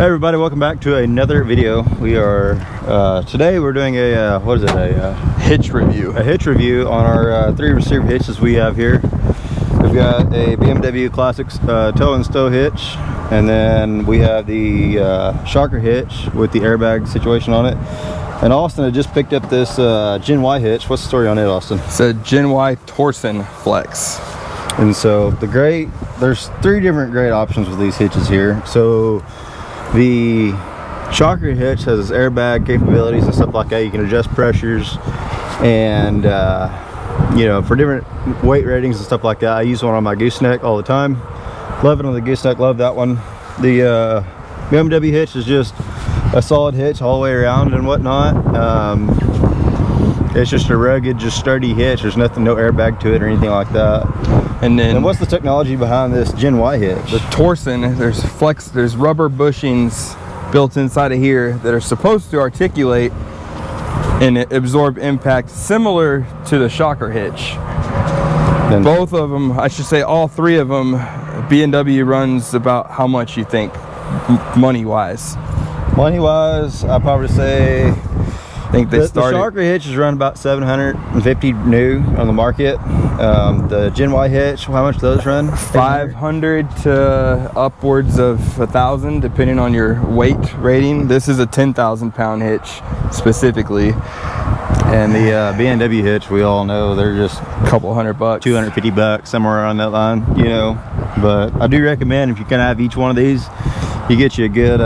Hey everybody, welcome back to another video. We are today we're doing a what is it, a hitch review. A hitch review on our 3 receiver hitches we have here. We've got a BMW Classics tow and stow hitch, and then we have the shocker hitch with the airbag situation on it. And Austin had just picked up this Gen Y hitch. What's the story on it, Austin? It's a Gen Y torsion flex. And so there's 3 different grade options with these hitches here. So the shocker hitch has airbag capabilities and stuff like that. You can adjust pressures and you know, for different weight ratings and stuff like that. I use one on my gooseneck all the time. Love it on the gooseneck, love that one. The BMW hitch is just a solid hitch all the way around and whatnot. It's just a rugged, just sturdy hitch. There's nothing, no airbag to it or anything like that. And what's the technology behind this Gen Y hitch? The torsion, there's rubber bushings built inside of here that are supposed to articulate and absorb impact, similar to the shocker hitch. And both of them, I should say all 3 of them, BMW runs about how much you think money-wise? Money-wise, I'd probably say, I think the shocker hitch is run about $750 new on the market. The Gen Y hitch, how much do those run? 500 to upwards of 1,000, depending on your weight rating. This is a 10,000 pound hitch specifically. And the BMW hitch, we all know they're just a couple $100, $250, somewhere around that line, you know. But I do recommend, if you can have each one of these, you get you a good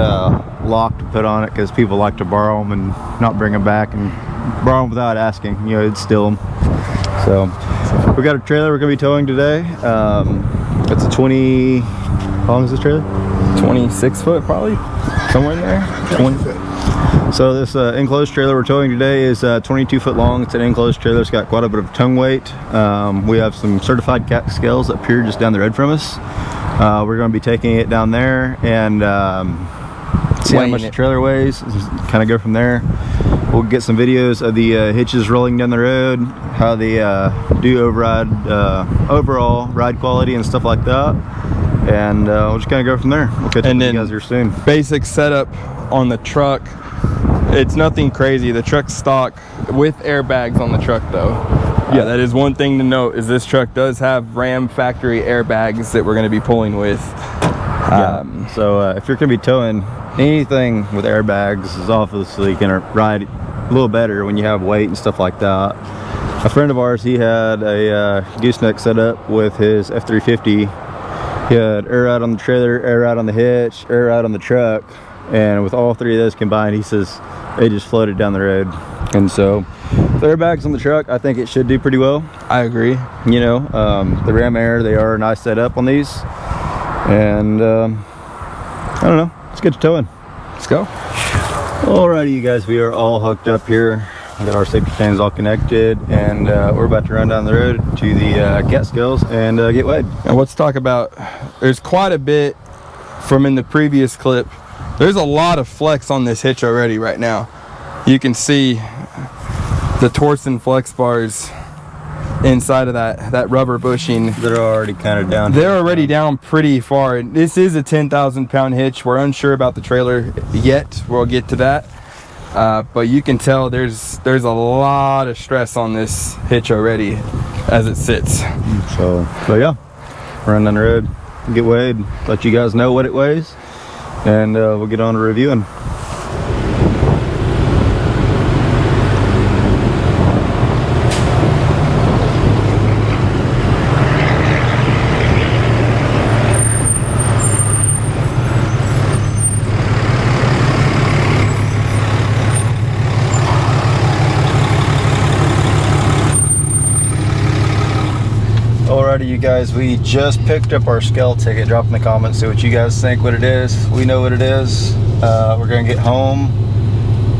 lock to put on it, because people like to borrow them and not bring them back, and borrow them without asking, you know, it'd steal them. So we got a trailer we're gonna be towing today. It's a 20, how long is this trailer? 26 foot probably, somewhere in there. 20 foot. So this enclosed trailer we're towing today is 22 foot long. It's an enclosed trailer. It's got quite a bit of tongue weight. We have some certified cat scales up here just down the road from us. We're going to be taking it down there and see how much the trailer weighs, kind of go from there. We'll get some videos of the hitches rolling down the road, how they do override overall ride quality and stuff like that, and we'll just kind of go from there. We'll catch up with you guys here soon. Basic setup on the truck, it's nothing crazy. The truck's stock with airbags on the truck though. Yeah, that is one thing to note, is this truck does have Ram factory airbags that we're going to be pulling with. So if you're going to be towing anything with airbags, is obviously going to ride a little better when you have weight and stuff like that. A friend of ours, he had a gooseneck set up with his F350. He had air ride on the trailer, air ride on the hitch, air ride on the truck, and with all 3 of those combined, he says they just floated down the road. And so the airbags on the truck, I think it should do pretty well. I agree. You know, the Ram Air, they are a nice setup on these, and I don't know, let's get to towing. Let's go. Alrighty, you guys, we are all hooked up here. We got our safety chains all connected, and we're about to run down the road to the cat scales and get weighed. And let's talk about, there's quite a bit from in the previous clip. There's a lot of flex on this hitch already right now. You can see the torsion flex bars inside of that rubber bushing. They're already kind of down. They're already down pretty far. This is a 10,000 pound hitch. We're unsure about the trailer yet. We'll get to that. But you can tell there's a lot of stress on this hitch already as it sits. So, but yeah, run down the road, get weighed, let you guys know what it weighs, and we'll get on to reviewing. Alrighty, you guys, we just picked up our scale ticket. Drop in the comments, see what you guys think, what it is. We know what it is. We're gonna get home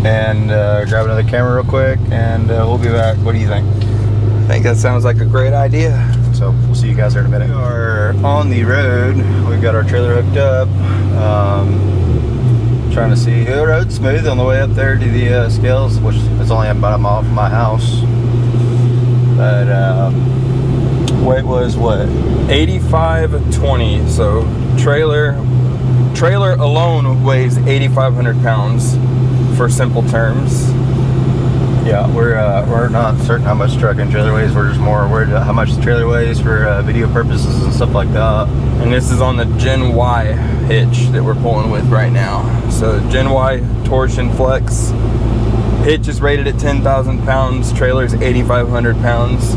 and grab another camera real quick, and we'll be back. What do you think? I think that sounds like a great idea. So we'll see you guys here in a minute. We are on the road. We've got our trailer hooked up. Trying to see the road's smooth on the way up there to the scales, which is only about a mile from my house. But weight was what? 8520. So trailer trailer alone weighs 8,500 pounds for simple terms. Yeah, we're not certain how much the truck and trailer weighs. We're just more worried about how much the trailer weighs for video purposes and stuff like that. And this is on the Gen Y hitch that we're pulling with right now. So Gen Y torsion flex. Hitch is rated at 10,000 pounds. Trailer is 8,500 pounds.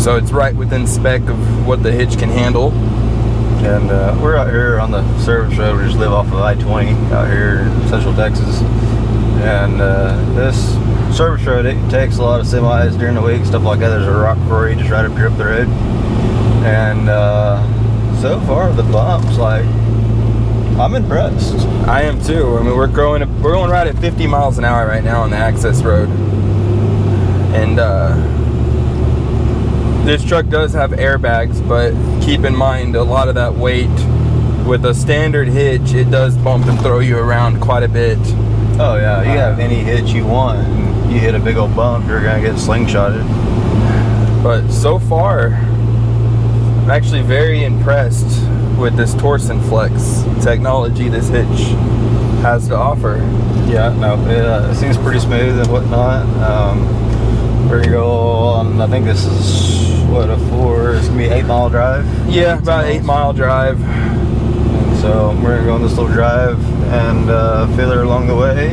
So it's right within spec of what the hitch can handle. And we're out here on the service road. We just live off of I-20 out here in Central Texas. And this service road, it takes a lot of semis during the week, stuff like that. There's a rock quarry just right up here up the road. And so far the bumps, like, I'm impressed. I am too. I mean, we're going right at 50 miles an hour right now on the access road. And this truck does have airbags, but keep in mind a lot of that weight with a standard hitch, it does bump and throw you around quite a bit. Oh yeah, you have any hitch you want, and you hit a big old bump, you're gonna get slingshotted. But so far, I'm actually very impressed with this torsion flex technology this hitch has to offer. Yeah, no, it seems pretty smooth and whatnot. We're gonna go on, I think this is what, it's gonna be 8-mile drive? Yeah, about 8-mile drive. And so we're gonna go on this little drive and feel her along the way,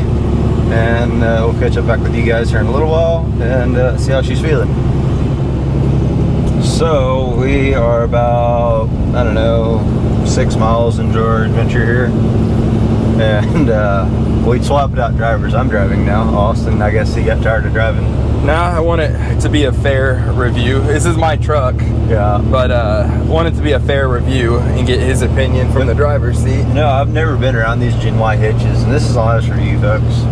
and we'll catch up back with you guys here in a little while and see how she's feeling. So we are about, I don't know, 6 miles into our adventure here, and we'd swap it out drivers. I'm driving now. Austin, I guess he got tired of driving. Nah, I want it to be a fair review. This is my truck. Yeah. But I want it to be a fair review and get his opinion from the driver's seat. No, I've never been around these Gen Y hitches, and this is honest for you folks.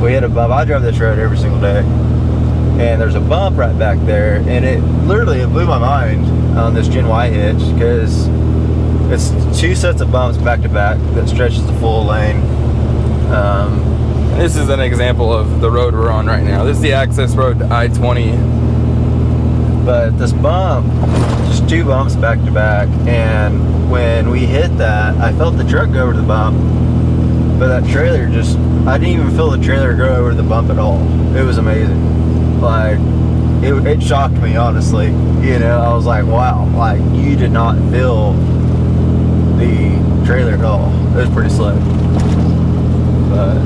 We hit a bump. I drive this road every single day, and there's a bump right back there, and it literally blew my mind on this Gen Y hitch, because it's 2 sets of bumps back to back that stretches the full lane. This is an example of the road we're on right now. This is the access road to I-20. But this bump, just 2 bumps back to back, and when we hit that, I felt the truck go over the bump, but that trailer just, I didn't even feel the trailer go over the bump at all. It was amazing. Like, it shocked me, honestly. You know, I was like, wow, like, you did not feel the trailer at all. It was pretty slick. But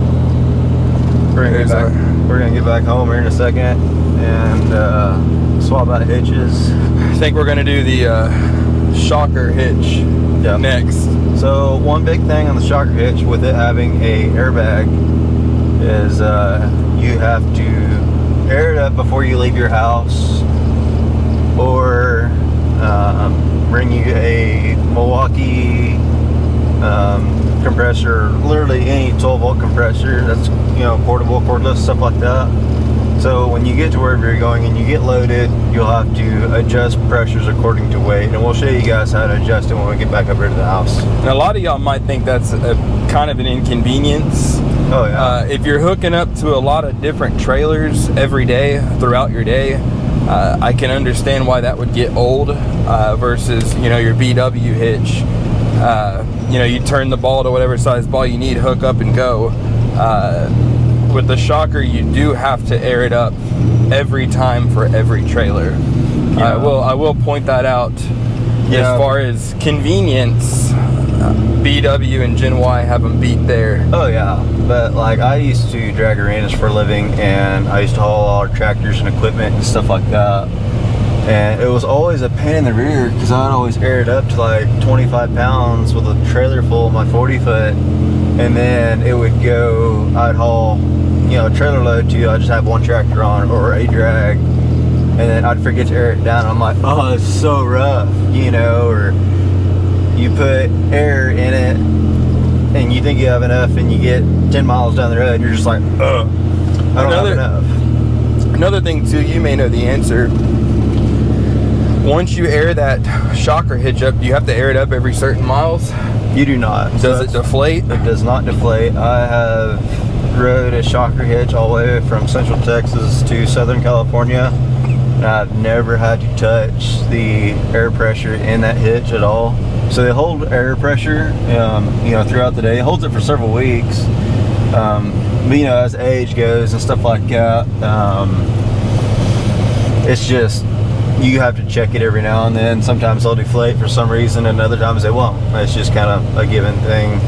we're gonna get back home here in a second and swap out hitches. I think we're gonna do the shocker hitch next. So one big thing on the shocker hitch with it having a airbag is you have to air it up before you leave your house, or bring you a Milwaukee compressor, literally any 12-volt compressor that's, you know, portable, cordless, stuff like that. So when you get to wherever you're going and you get loaded, you'll have to adjust pressures according to weight, and we'll show you guys how to adjust it when we get back up here to the house. Now, a lot of y'all might think that's a kind of an inconvenience. Oh yeah. If you're hooking up to a lot of different trailers every day throughout your day, I can understand why that would get old versus, you know, your BW hitch. You know, you turn the ball to whatever size ball you need, hook up and go. With the shocker, you do have to air it up every time for every trailer. Yeah. I will point that out. Yeah. As far as convenience, BW and Gen Y have them beat there. Oh yeah, but like, I used to drag arenas for a living, and I used to haul all our tractors and equipment and stuff like that. And it was always a pain in the rear, because I'd always air it up to like 25 pounds with a trailer full of my 40-foot, and then it would go, I'd haul, you know, a trailer load to, I'd just have one tractor on or a drag, and then I'd forget to air it down. I'm like, oh, it's so rough, you know, or you put air in it and you think you have enough, and you get 10 miles down the road and you're just like, I don't have enough. Another thing too, you may know the answer. Once you air that shocker hitch up, do you have to air it up every certain miles? You do not. Does it deflate? It does not deflate. I have rode a shocker hitch all the way from Central Texas to Southern California, and I've never had to touch the air pressure in that hitch at all. So they hold air pressure, you know, throughout the day. It holds it for several weeks. But you know, as age goes and stuff like that, it's just, you have to check it every now and then. Sometimes they'll deflate for some reason, and other times they won't. It's just kind of a given thing.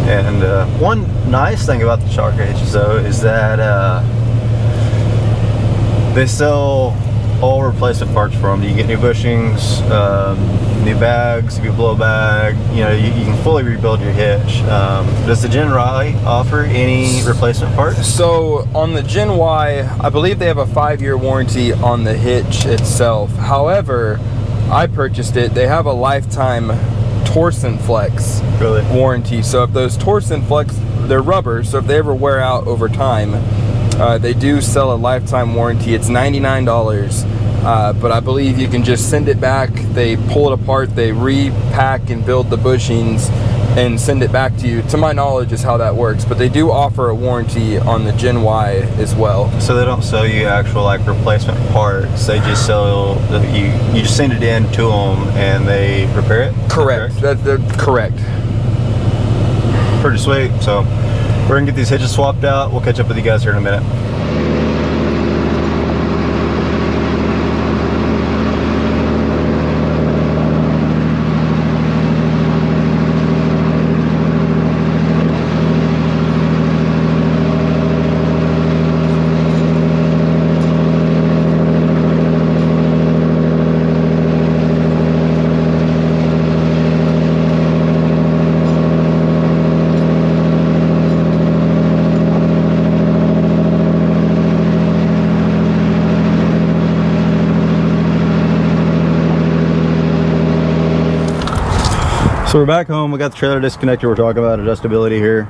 And one nice thing about the shocker hitches, though, is that they sell all replacement parts for them. You can get new bushings, new bags. If you blow a bag, you know, you can fully rebuild your hitch. Does the Gen Y offer any replacement parts? So on the Gen Y, I believe they have a 5-year warranty on the hitch itself. However, I purchased it. They have a lifetime torsion flex warranty. So if those torsion flex, they're rubber, so if they ever wear out over time, they do sell a lifetime warranty. It's $99, but I believe you can just send it back. They pull it apart, they repack and build the bushings and send it back to you. To my knowledge is how that works, but they do offer a warranty on the Gen Y as well. So they don't sell you actual like replacement parts. They just sell you just send it in to them and they repair it? Correct. That's correct. Pretty sweet. So we're gonna get these hitches swapped out. We'll catch up with you guys here in a minute. So we're back home. We got the trailer disconnected. We're talking about adjustability here.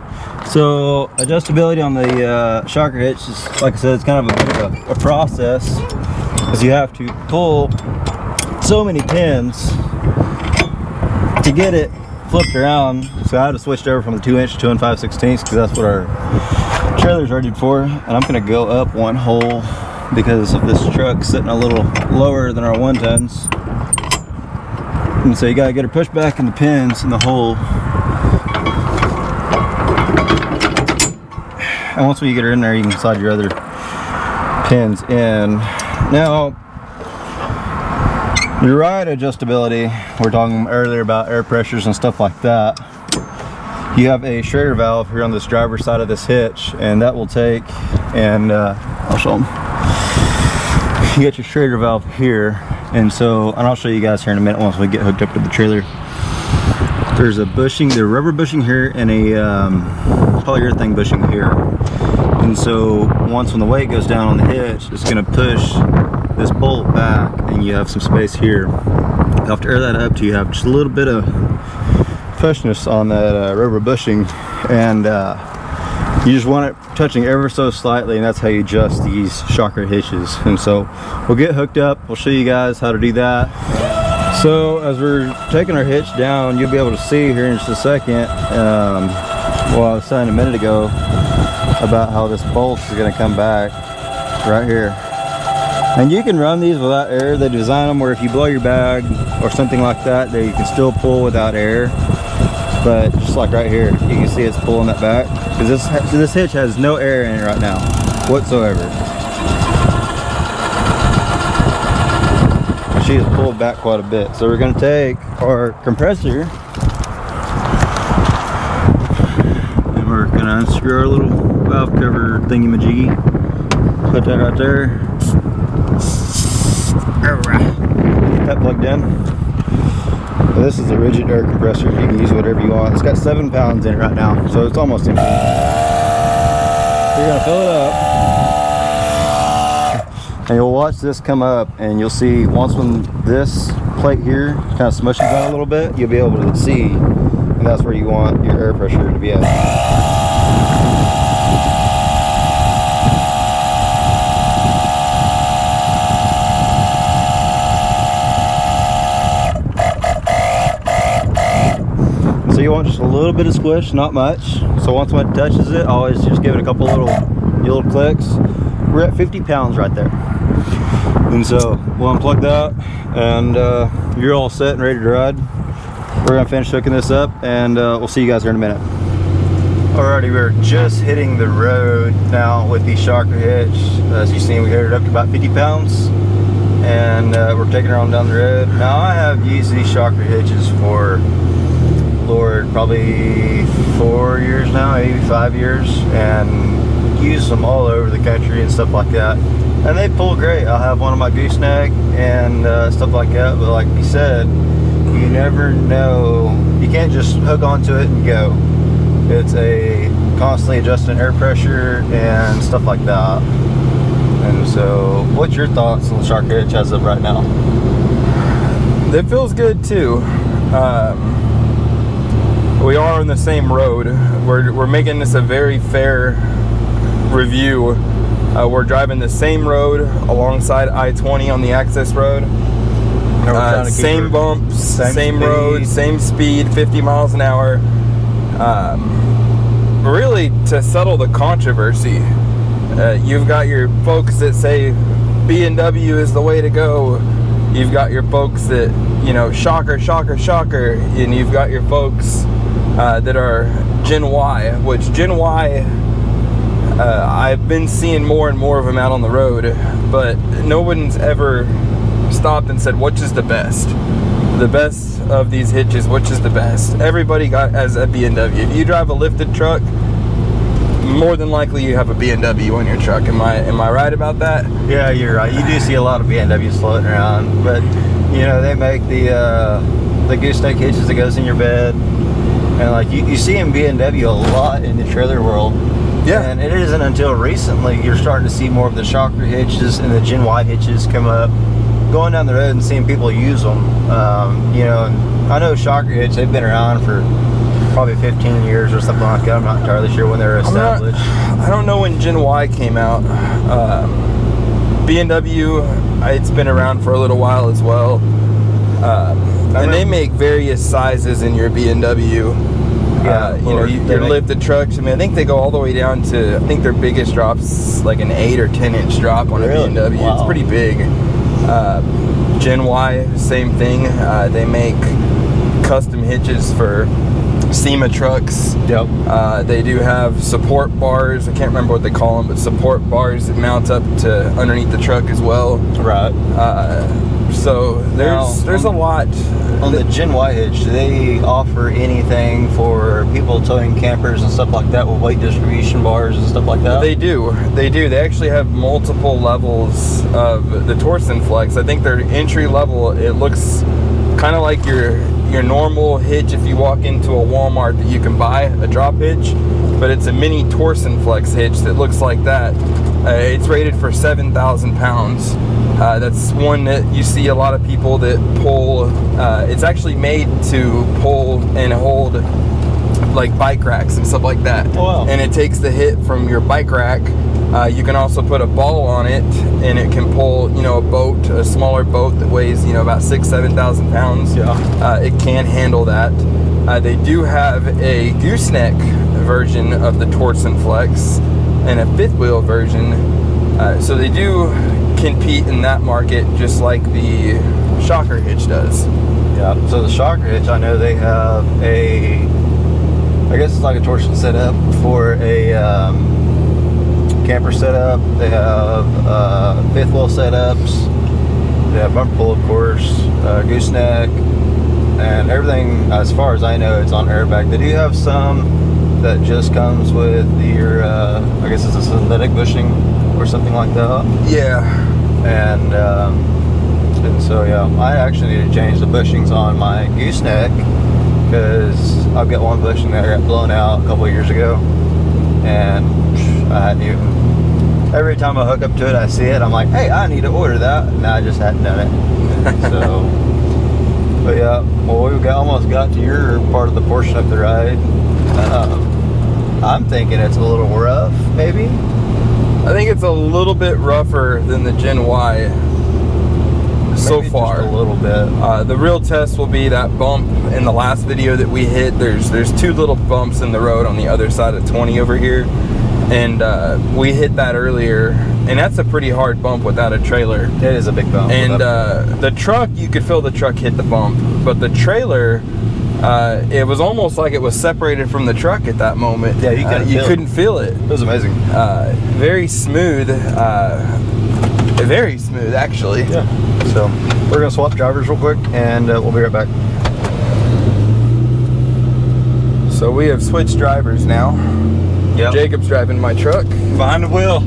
So adjustability on the shocker hitch is, like I said, it's kind of a bit of a process, because you have to pull so many pins to get it flipped around. So I had to switch over from the 2" to 2 5/16 because that's what our trailer's rated for. And I'm gonna go up one hole because of this truck sitting a little lower than our 1 tons. And so you gotta get her pushed back in the pins in the hole. And once we get her in there, you can slide your other pins in. Now, your ride adjustability, we're talking earlier about air pressures and stuff like that. You have a Schrader valve here on this driver's side of this hitch, and that will take, and I'll show them. You get your Schrader valve here. And so, and I'll show you guys here in a minute once we get hooked up to the trailer. There's a bushing, the rubber bushing here, and a polyurethane bushing here. And so, once when the weight goes down on the hitch, it's going to push this bolt back, and you have some space here. You have to air that up till you have just a little bit of pushness on that rubber bushing, and you just want it touching ever so slightly, and that's how you adjust these shocker hitches. And so we'll get hooked up, we'll show you guys how to do that. So as we're taking our hitch down, you'll be able to see here in just a second, well, I was saying a minute ago about how this bolt is going to come back right here. And you can run these without air. They design them where if you blow your bag or something like that, you can still pull without air. But just like right here, you can see it's pulling that back, because this hitch has no air in it right now whatsoever. She has pulled back quite a bit. So we're going to take our compressor and we're going to unscrew our little valve cover thingy-majiggy. Put that right there. Get that plugged in. This is a rigid air compressor. You can use whatever you want. It's got 7 pounds in it right now, so it's almost empty. So you're gonna fill it up, and you'll watch this come up, and you'll see once when this plate here kind of smushes out a little bit, you'll be able to see, and that's where you want your air pressure to be at. So you want just a little bit of squish, not much. So once it touches it, always just give it a couple little clicks. We're at 50 pounds right there. And so we'll unplug that, and you're all set and ready to ride. We're gonna finish hooking this up, and we'll see you guys here in a minute. Alrighty, we're just hitting the road now with the shocker hitch. As you've seen, we hit it up to about 50 pounds, and we're taking her on down the road. Now, I have used these shocker hitches for, Lord, probably 4 years now, maybe 5 years, and use them all over the country and stuff like that. And they pull great. I'll have one on my gooseneck and stuff like that. But like you said, you never know. You can't just hook onto it and go. It's a constantly adjusting air pressure and stuff like that. And so, what's your thoughts on the shocker hitch as of right now? It feels good too. We are on the same road. We're making this a very fair review. We're driving the same road alongside I-20 on the access road. Same bumps, same road, same speed, 50 miles an hour. Really, to settle the controversy, you've got your folks that say B&W is the way to go. You've got your folks that, you know, shocker, shocker, shocker. And you've got your folks that are Gen Y, which Gen Y, I've been seeing more and more of them out on the road, but no one's ever stopped and said, which is the best? The best of these hitches, which is the best? Everybody got as a B&W. If you drive a lifted truck, more than likely you have a B&W on your truck. Am I right about that? Yeah, you're right. You do see a lot of B&Ws floating around, but you know, they make the gooseneck hitches that goes in your bed, and like you see in B&W a lot in the trailer world. Yeah. And it isn't until recently you're starting to see more of the shocker hitches and the Gen Y hitches come up, going down the road and seeing people use them. You know, and I know shocker hitch, they've been around for probably 15 years or something like that. I'm not entirely sure when they were established. I don't know when Gen Y came out. B&W, it's been around for a little while as well. And they make various sizes in your B&W. Yeah, you know, your lifted trucks. I mean, I think they go all the way down to, I think their biggest drop's like an 8 or 10 inch drop on a B&W. Wow. It's pretty big. Gen Y, same thing. They make custom hitches for SEMA trucks. Yep. They do have support bars. I can't remember what they call them, but support bars that mount up to underneath the truck as well. Right. So there's a lot. On the Gen Y hitch, do they offer anything for people towing campers and stuff like that with weight distribution bars and stuff like that? They do. They actually have multiple levels of the Torsen Flex. I think their entry level, it looks kind of like your normal hitch if you walk into a Walmart that you can buy, a drop hitch, but it's a mini Torsen Flex hitch that looks like that. It's rated for 7,000 pounds. That's one that you see a lot of people that pull. It's actually made to pull and hold like bike racks and stuff like that. Oh, wow. And it takes the hit from your bike rack. You can also put a ball on it, and it can pull, you know, a smaller boat that weighs, you know, about 7,000 pounds. Yeah. It can handle that. They do have a gooseneck version of the Torsen Flex and a fifth wheel version. So they do compete in that market just like the shocker hitch does. Yeah. So the shocker hitch, I know they have I guess it's like a torsion setup for a camper setup. They have fifth wheel setups. They have bumper pull, of course, gooseneck, and everything. As far as I know, it's on airbag. They do have some that just comes with your, I guess it's a synthetic bushing or something like that. Yeah. And so yeah, I actually need to change the bushings on my gooseneck because I've got one bushing that got blown out a couple of years ago, and I hadn't even. Every time I hook up to it, I see it. I'm like, hey, I need to order that, and I just hadn't done it. So, but yeah, well, we almost got to your part of the portion of the ride. I'm thinking it's a little rough, maybe. I think it's a little bit rougher than the Gen Y so Maybe far. just a little bit. The real test will be that bump in the last video that we hit. There's two little bumps in the road on the other side of 20 over here, and we hit that earlier, and that's a pretty hard bump without a trailer. It is a big bump. And the truck, you could feel the truck hit the bump, but the trailer, it was almost like it was separated from the truck at that moment. Yeah, you couldn't feel it. It was amazing. Very smooth. Very smooth, actually. Yeah. So we're gonna swap drivers real quick, and we'll be right back. So we have switched drivers now. Yeah. Jacob's driving my truck. Behind the wheel.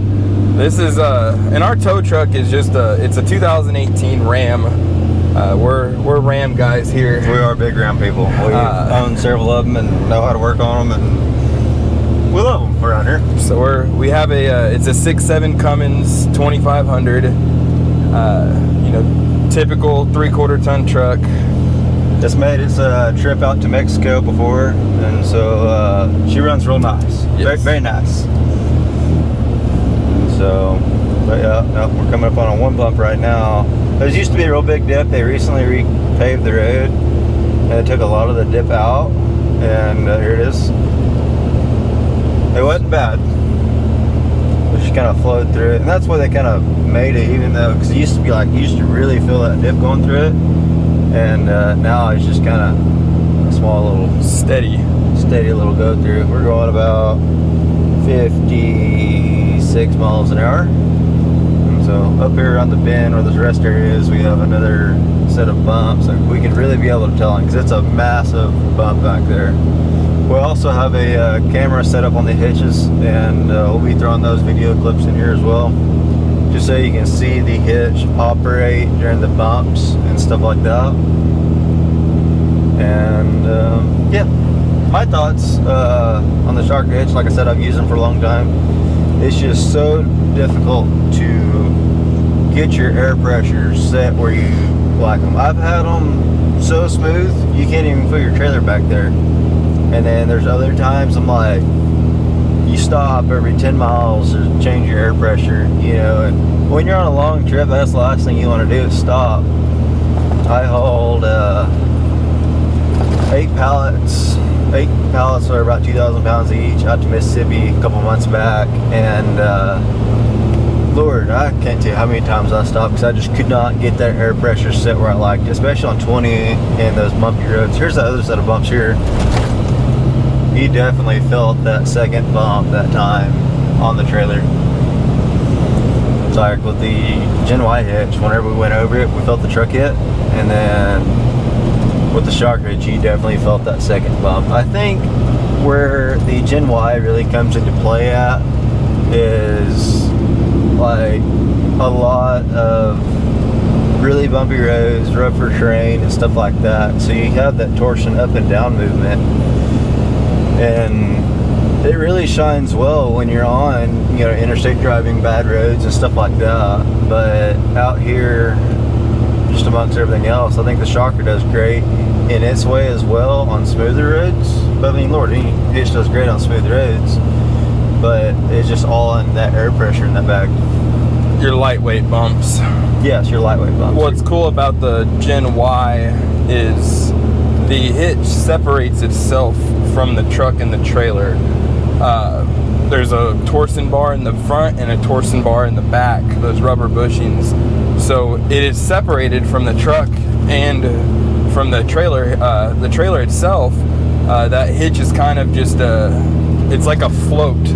This is and our tow truck is just it's a 2018 Ram. We're Ram guys here. We are big Ram people. We own several of them and know how to work on them, and we love them around here. So we have it's a 6.7 Cummins 2500. You know, typical 3/4 ton truck. It's made its trip out to Mexico before, and so she runs real nice. Yes. Very, very nice. So, but yeah, no, we're coming up on one bump right now. There used to be a real big dip. They recently repaved the road, and it took a lot of the dip out, and here it is. It wasn't bad. It just kind of flowed through it, and that's why they kind of made it, even though, because it used to be like, you used to really feel that dip going through it, and now it's just kind of a small little steady little go through. We're going about 56 miles an hour. And so up here on the bend where this rest area is, we have another set of bumps. Like, we can really be able to tell them because it's a massive bump back there. We also have a camera set up on the hitches, and we'll be throwing those video clips in here as well, just so you can see the hitch operate during the bumps and stuff like that. And yeah, my thoughts on the Shark hitch, like I said, I've used them for a long time. It's just so difficult to get your air pressure set where you like them. I've had them so smooth you can't even feel your trailer back there. And then there's other times I'm like, you stop every 10 miles to change your air pressure, you know, and when you're on a long trip, that's the last thing you want to do is stop. I hauled 8 pallets are about 2,000 pounds each out to Mississippi a couple months back, and Lord, I can't tell you how many times I stopped because I just could not get that air pressure set where I liked it, especially on 20 and those bumpy roads. Here's the other set of bumps here. You definitely felt that second bump that time on the trailer. It's like with the Gen Y hitch, whenever we went over it, we felt the truck hit, and then with the Shark hitch, you definitely felt that second bump. I think where the Gen Y really comes into play at is like a lot of really bumpy roads, rougher terrain and stuff like that, so you have that torsion up and down movement, and it really shines well when you're on, you know, interstate driving, bad roads and stuff like that. But out here, just amongst everything else, I think the Shocker does great in its way as well on smoother roads. But I mean, Lord, any hitch does great on smooth roads, but it's just all on that air pressure in that back. Your lightweight bumps. Yes, your lightweight bumps. What's cool about the Gen Y is the hitch separates itself from the truck and the trailer. There's a torsion bar in the front and a torsion bar in the back, those rubber bushings. So it is separated from the truck and from the trailer. The trailer itself, that hitch is kind of just it's like a float.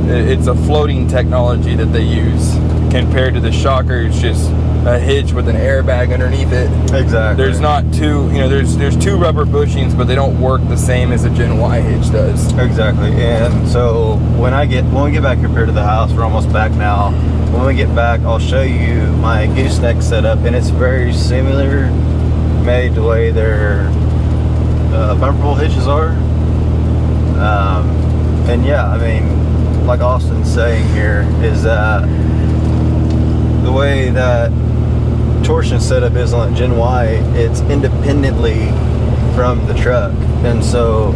It's a floating technology that they use. Compared to the Shocker, it's just a hitch with an airbag underneath it. Exactly. There's not two, you know, there's 2 rubber bushings, but they don't work the same as a Gen Y hitch does. Exactly. And so when we get back here to the house, we're almost back now. When we get back, I'll show you my gooseneck setup, and it's very similar made the way their bumperable hitches are. And yeah, I mean, like Austin's saying here, is that the way that torsion setup is on Gen Y, it's independently from the truck, and so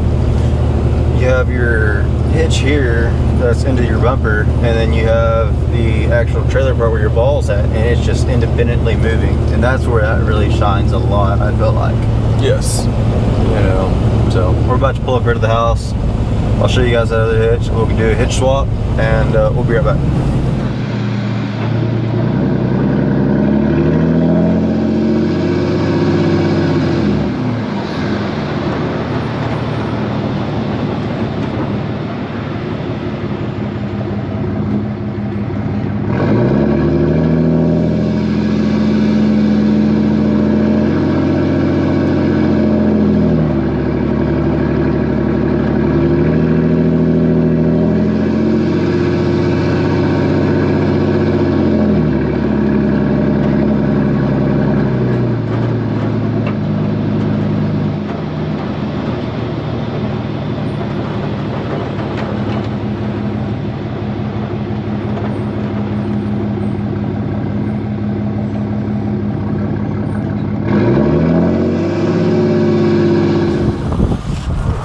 you have your hitch here that's into your bumper, and then you have the actual trailer part where your ball's at, and it's just independently moving, and that's where that really shines a lot, I feel like. Yes. You know, so we're about to pull up here to the house. I'll show you guys that other hitch. We'll do a hitch swap, and we'll be right back.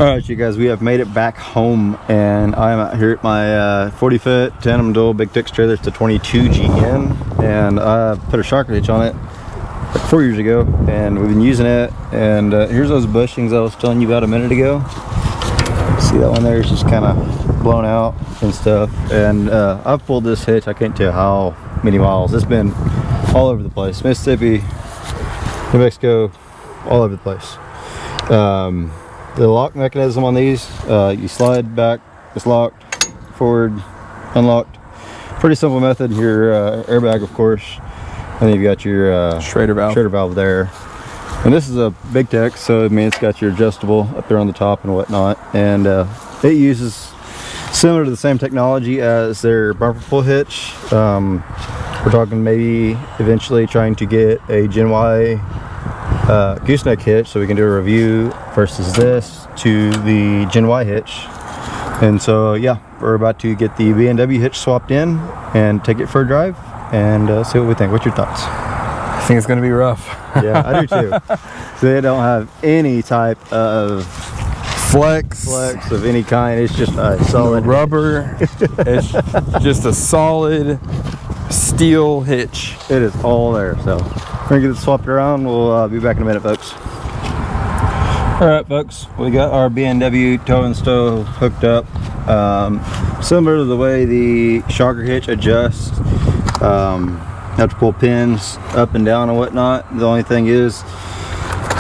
Alright, you guys, we have made it back home, and I'm out here at my 40 foot tandem dual big Tix trailer. It's a 22 GN, and I put a shocker hitch on it like 4 years ago, and we've been using it. And here's those bushings I was telling you about a minute ago. See that one there is just kind of blown out and stuff. And I've pulled this hitch, I can't tell how many miles. It's been all over the place. Mississippi, New Mexico, all over the place. The lock mechanism on these, you slide back, it's locked, forward, unlocked. Pretty simple method. Your airbag, of course, and then you've got your Schrader valve there. And this is a big Tix, so I mean it's got your adjustable up there on the top and whatnot. And it uses similar to the same technology as their bumper pull hitch. We're talking maybe eventually trying to get a Gen Y gooseneck hitch, so we can do a review versus this to the Gen Y hitch. And so yeah, we're about to get the B&W hitch swapped in and take it for a drive and see what we think. What's your thoughts? I think it's gonna be rough. Yeah, I do too. So they don't have any type of flex of any kind. It's just a solid rubber. It's just a solid steel hitch. It is all there. So we're gonna get it swapped around. We'll be back in a minute, folks. All right, folks, we got our B&W tow and stow hooked up. Similar to the way the shocker hitch adjusts. Have to pull pins up and down and whatnot. The only thing is,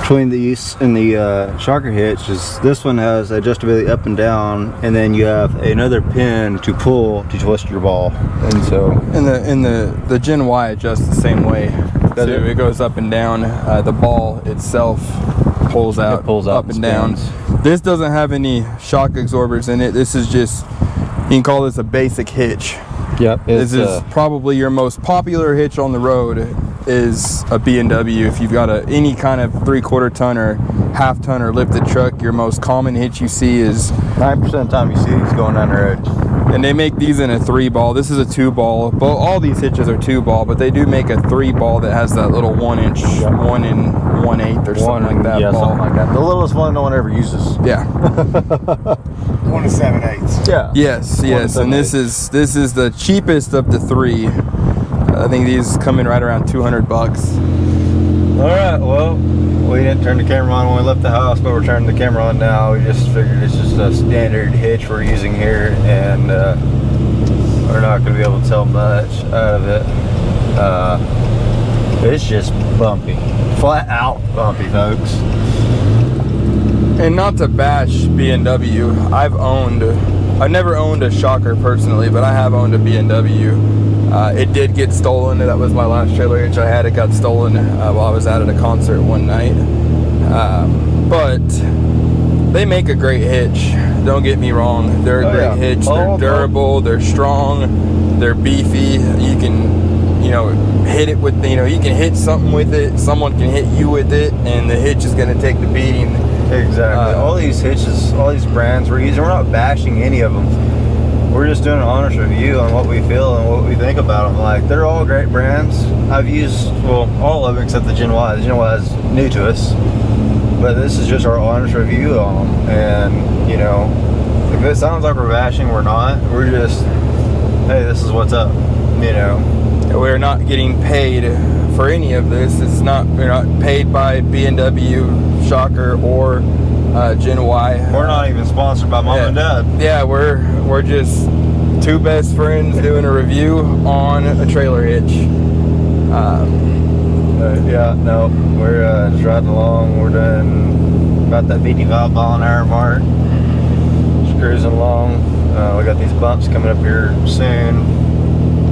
between these and the shocker hitch, is this one has adjustability up and down, and then you have another pin to pull to twist your ball. And so, in the Gen Y adjusts the same way. So it goes up and down. The ball itself pulls out, up and down. This doesn't have any shock absorbers in it. This is just, you can call this a basic hitch. Yep. This is probably your most popular hitch on the road is a B&W. If you've got any kind of 3/4 ton or half ton or lifted truck, your most common hitch you see is 9% of the time you see these going down the road. And they make these in a 3-ball. This is a 2-ball. But all these hitches are 2-ball, but they do make a 3-ball that has that little 1-inch, 1 1/8 or something like that. Yeah, ball. something like that. The littlest one no one ever uses. Yeah. 1 7/8. Yeah. Yes. And this is the cheapest of the 3. I think these come in right around $200. All right. Well, we didn't turn the camera on when we left the house, but we're turning the camera on now. We just figured it's just a standard hitch we're using here, and we're not going to be able to tell much out of it. It's just bumpy, flat out bumpy, folks. And not to bash B&W, I've never owned a shocker personally, but I have owned a B&W. It did get stolen. That was my last trailer hitch I had. It got stolen while I was out at a concert one night. But they make a great hitch. Don't get me wrong. They're a great hitch. They're durable. They're strong. They're beefy. You can, hit it with, you can hit something with it. Someone can hit you with it, and the hitch is going to take the beating. Exactly. All these hitches, all these brands we're using, we're not bashing any of them. We're just doing an honest review on what we feel and what we think about them. Like, they're all great brands. I've used, well, all of them except the Gen Y. The Gen Y is new to us. But this is just our honest review on them. And, if it sounds like we're bashing, we're not. We're just, hey, this is what's up, We're not getting paid for any of this. We're not paid by B&W, Shocker, or Gen Y. We're not even sponsored by Mom and Dad. Yeah, we're just two best friends doing a review on a trailer hitch. We're just riding along. We're doing about that 55 mile an hour mark. Just cruising along. We got these bumps coming up here soon,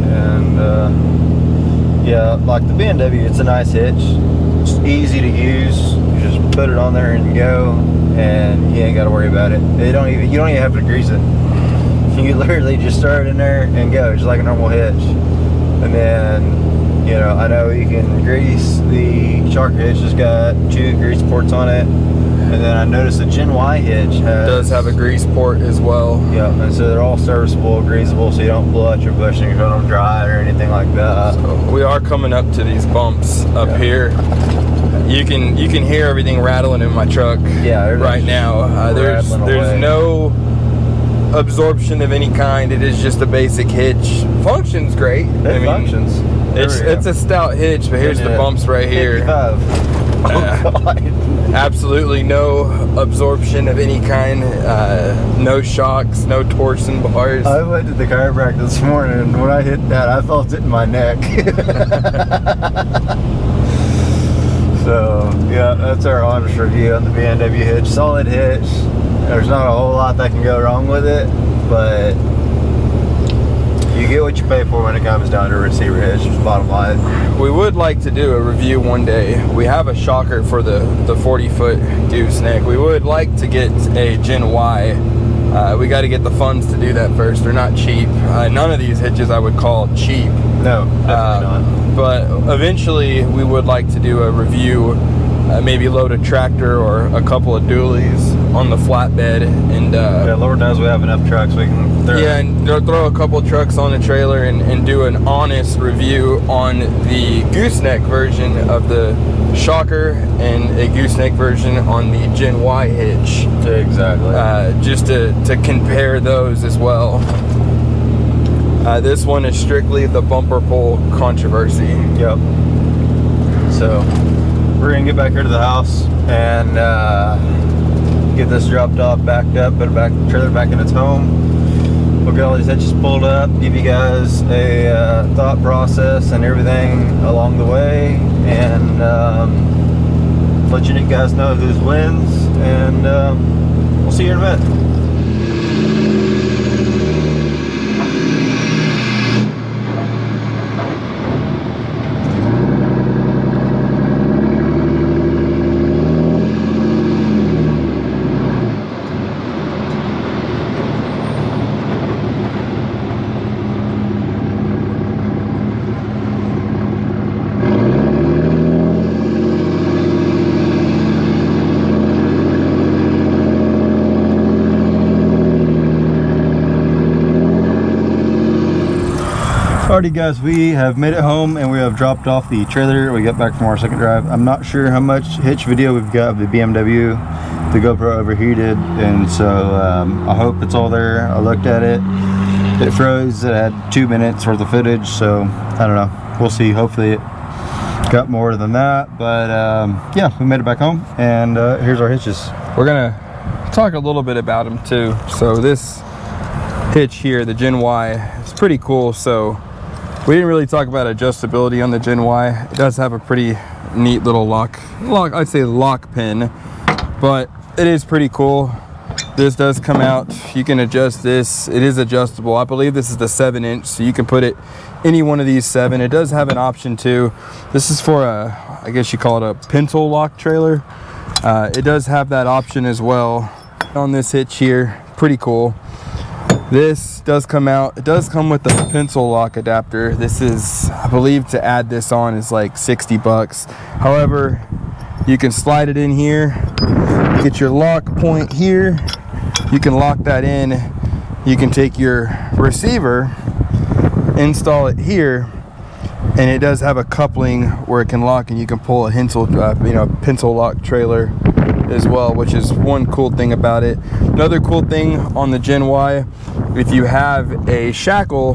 and like the B&W, it's a nice hitch. It's easy to use. You just put it on there and go, and you ain't got to worry about it. You don't even have to grease it. You literally just start it in there and go, just like a normal hitch. And then, I know you can grease the shocker hitch. Has got 2 grease ports on it. And then I noticed the Gen Y hitch does have a grease port as well. Yeah, and so they're all serviceable, greasable, so you don't blow out your bushings or don't dry it or anything like that. So we are coming up to these bumps up here. You can hear everything rattling in my truck. Yeah, right now. There's no absorption of any kind. It is just a basic hitch. Functions great. It functions. It's a stout hitch, but here's the bumps right here. 55. Oh God. Absolutely no absorption of any kind. No shocks, no torsion bars. I went to the chiropractor this morning, and when I hit that, I felt it in my neck. So yeah, that's our honest review on the BMW hitch. Solid hitch. There's not a whole lot that can go wrong with it, but you get what you pay for when it comes down to a receiver hitch, is the bottom line. We would like to do a review one day. We have a shocker for the 40-foot gooseneck. We would like to get a Gen Y. We got to get the funds to do that first. They're not cheap. None of these hitches I would call cheap. No, definitely not. But eventually we would like to do a review, maybe load a tractor or a couple of dualies on the flatbed, and yeah, Lord knows we have enough trucks we can throw a couple trucks on the trailer and do an honest review on the gooseneck version of the shocker and a gooseneck version on the Gen Y hitch. Exactly. Just to compare those as well. This one is strictly the bumper pull controversy. Yep. So we're gonna get back here to the house and get this dropped off, backed up, put the trailer back in its home. We'll get all these hitches pulled up, give you guys a thought process and everything along the way, and let you guys know who wins, and we'll see you in a minute. Alrighty guys, we have made it home and we have dropped off the trailer. We got back from our second drive. I'm not sure how much hitch video we've got of the BMW. The GoPro overheated, and so I hope it's all there. I looked at it. It froze. It had 2 minutes worth of footage, so I don't know. We'll see. Hopefully it got more than that, but yeah, we made it back home, and here's our hitches. We're gonna talk a little bit about them too. So this hitch here, the Gen Y, is pretty cool. So we didn't really talk about adjustability on the Gen Y. It does have a pretty neat little lock, I'd say lock pin, but it is pretty cool. This does come out. You can adjust this. It is adjustable. I believe this is the 7-inch, so you can put it any one of these 7. It does have an option too. This is for a, I guess you call it a pencil lock trailer. It does have that option as well on this hitch here. Pretty cool. This does come out. It does come with the pencil lock adapter. This is, I believe, to add this on is like 60 bucks. However, you can slide it in here, get your lock point here. You can lock that in. You can take your receiver, install it here, and it does have a coupling where it can lock, and you can pull a pencil lock trailer as well, which is one cool thing about it. Another cool thing on the Gen Y, if you have a shackle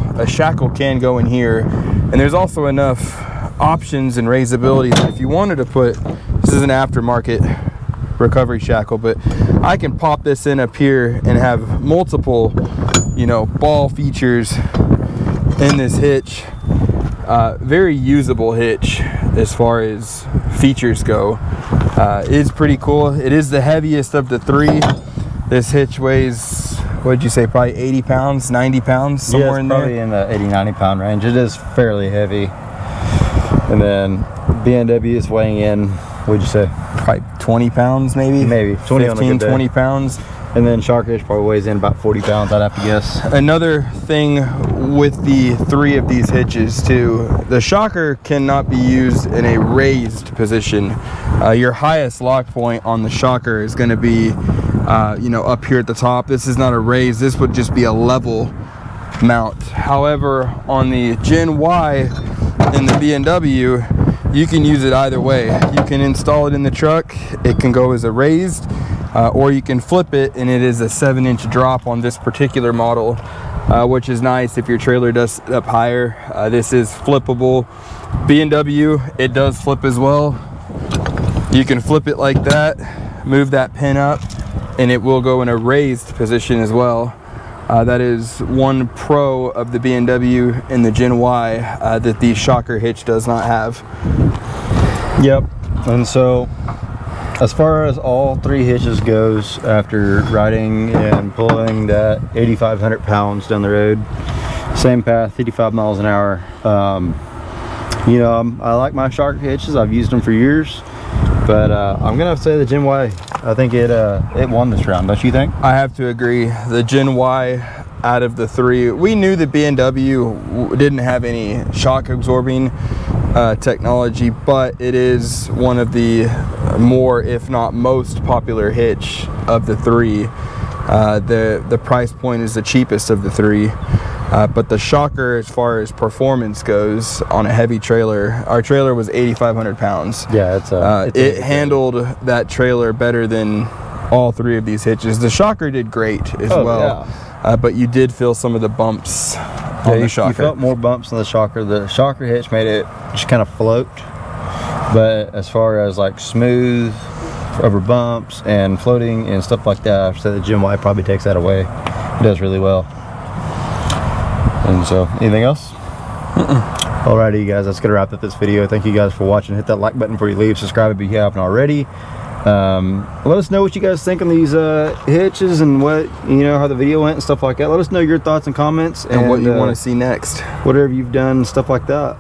can go in here, and there's also enough options and raisability that if you wanted to put, this is an aftermarket recovery shackle, but I can pop this in up here and have multiple, ball features in this hitch. Very usable hitch as far as features go. It's pretty cool. It is the heaviest of the 3. This hitch weighs, what'd you say, probably 80 pounds, 90 pounds, somewhere in there? Probably in the 80-90 pound range. It is fairly heavy. And then BMW is weighing in, what'd you say? Probably 20 pounds maybe? Maybe 20 15, 20 pounds. And then Shark Hitch probably weighs in about 40 pounds, I'd have to guess. Another thing with the 3 of these hitches too, the shocker cannot be used in a raised position. Your highest lock point on the shocker is going to be up here at the top. This is not a raise. This would just be a level mount. However, on the Gen Y in the BMW, you can use it either way. You can install it in the truck. It can go as a raised, or you can flip it, and it is a 7-inch drop on this particular model, which is nice if your trailer does sit up higher. This is flippable. B&W, it does flip as well. You can flip it like that, move that pin up, and it will go in a raised position as well. That is one pro of the B&W in the Gen Y that the shocker hitch does not have. Yep. And so as far as all 3 hitches goes, after riding and pulling that 8,500 pounds down the road, same path, 55 miles an hour, you know, I like my shocker hitches. I've used them for years, but I'm gonna have to say the Gen Y, I think it won this round, don't you think? I have to agree. The Gen Y, out of the 3, we knew that B&W didn't have any shock absorbing technology, but it is one of the more, if not most, popular hitch of the 3. The price point is the cheapest of the 3, but the shocker, as far as performance goes on a heavy trailer, our trailer was 8,500 pounds. Yeah, it handled that trailer better than all 3 of these hitches. The shocker did great as well. Yeah. But you did feel some of the bumps on the shocker. You felt more bumps on the shocker. The shocker hitch made it just kind of float, but as far as like smooth over bumps and floating and stuff like that, I'd say the Gen Y probably takes that away. It does really well. And so, anything else? Alrighty, you guys, that's gonna wrap up this video. Thank you guys for watching. Hit that like button before you leave. Subscribe if you haven't already. Let us know what you guys think on these hitches and what, you know, how the video went and stuff like that. Let us know your thoughts and comments and what you want to see next, whatever you've done, stuff like that.